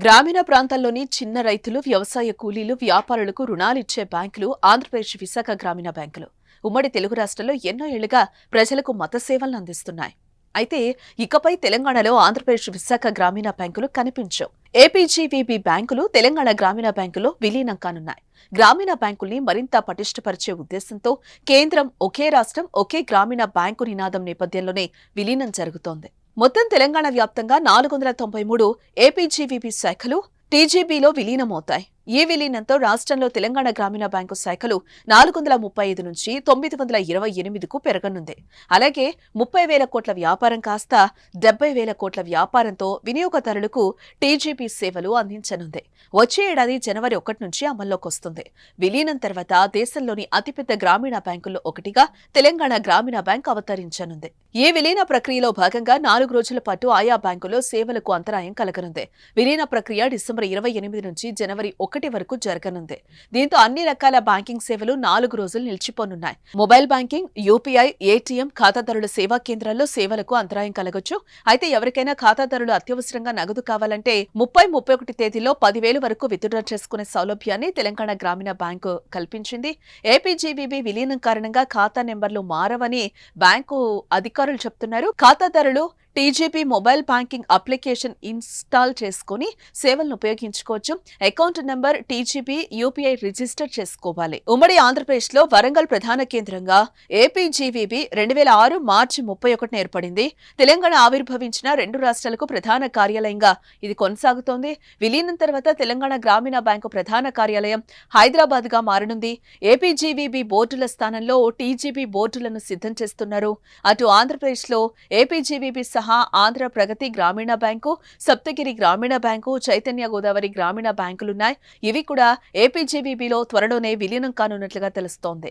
గ్రామీణ ప్రాంతాల్లోని చిన్న రైతులు, వ్యవసాయ కూలీలు, వ్యాపారులకు రుణాలిచ్చే బ్యాంకులు ఆంధ్రప్రదేశ్ విశాఖ గ్రామీణ బ్యాంకులు. ఉమ్మడి తెలుగు రాష్ట్రాల్లో ఎన్నో ఏళ్లుగా ప్రజలకు మత సేవలను అందిస్తున్నాయి. అయితే ఇకపై తెలంగాణలో ఆంధ్రప్రదేశ్ విశాఖ గ్రామీణ బ్యాంకులు కనిపించవు. ఏపీజీవీబీ బ్యాంకులు తెలంగాణ గ్రామీణ బ్యాంకులో విలీనం కానున్నాయి. గ్రామీణ బ్యాంకుల్ని మరింత పటిష్టపరిచే ఉద్దేశంతో కేంద్రం ఒకే రాష్ట్రం ఒకే గ్రామీణ బ్యాంకు నినాదం నేపథ్యంలోనే విలీనం జరుగుతోంది. మొత్తం తెలంగాణ వ్యాప్తంగా 493 ఏపీజీవీబీ శాఖలు టీజీబీలో విలీనమవుతాయి. ఈ విలీనంతో రాష్ట్రంలో తెలంగాణ గ్రామీణ బ్యాంకు శాఖలు 435 నుంచి 928కు పెరగనుంది. అలాగే 30,000 కోట్ల వ్యాపారం కాస్త 70,000 కోట్ల వ్యాపారంతో వినియోగదారులకు టీజీబీ సేవలు అందించనుంది. వచ్చే ఏడాది జనవరి 1 నుంచి అమల్లోకి వస్తుంది. విలీనం తర్వాత దేశంలోని అతిపెద్ద గ్రామీణ బ్యాంకుల్లో ఒకటిగా తెలంగాణ గ్రామీణ బ్యాంక్ అవతరించనుంది. ఈ విలీన ప్రక్రియలో భాగంగా 4 రోజుల పాటు ఆయా బ్యాంకుల్లో సేవలకు అంతరాయం కలగనుంది. విలీన ప్రక్రియ డిసెంబర్ 28 నుంచి జనవరి 1 వరకు జరగనుంది. దీంతో అన్ని రకాల బ్యాంకింగ్ సేవలు 4 రోజులు నిలిచిపోనున్నాయి. మొబైల్ బ్యాంకింగ్, యూపీఐ, ఏటీఎం, ఖాతాదారుల సేవా కేంద్రాల్లో సేవలకు అంతరాయం కలగొచ్చు. అయితే ఎవరికైనా ఖాతాదారులు అత్యవసరంగా నగదు కావాలంటే 30-31 తేదీలో 10,000 వరకు విత్డ్రా చేసుకునే సౌలభ్యాన్ని తెలంగాణ గ్రామీణ బ్యాంకు కల్పించింది. ఏపీజీవీబీ విలీనం కారణంగా ఖాతా నెంబర్లు మారవని బ్యాంకు అధికారులు చెప్తున్నారు. ఖాతాదారులు TGB mobile banking application install చేసుకుని సేవలను ఉపయోగించుకోవచ్చు. Account number TGB UPI register చేసుకోవాలి. ఉమ్మడి ఆంధ్రప్రదేశ్ లో వరంగల్ ప్రధాన కేంద్రంగా ఏపీజీవీబీ 2006 మార్చి 31 ఏర్పడింది. తెలంగాణ ఆవిర్భవించిన 2 రాష్ట్రాలకు ప్రధాన కార్యాలయంగా ఇది కొనసాగుతోంది. విలీనం తర్వాత తెలంగాణ గ్రామీణ బ్యాంకు ప్రధాన కార్యాలయం హైదరాబాద్ గా మారనుంది. ఏపీజీవీబీ బోర్డుల స్థానంలో టీజీబీ బోర్డులను సిద్ధం చేస్తున్నారు. అటు ఆంధ్రప్రదేశ్ లో ఏపీజీవీబీ ఆంధ్ర ప్రగతి గ్రామీణ బ్యాంకు, సప్తగిరి గ్రామీణ బ్యాంకు, చైతన్య గోదావరి గ్రామీణ బ్యాంకులున్నాయి. ఇవి కూడా ఏపీజీవీబీలో త్వరలోనే విలీనం కానున్నట్లుగా తెలుస్తోంది.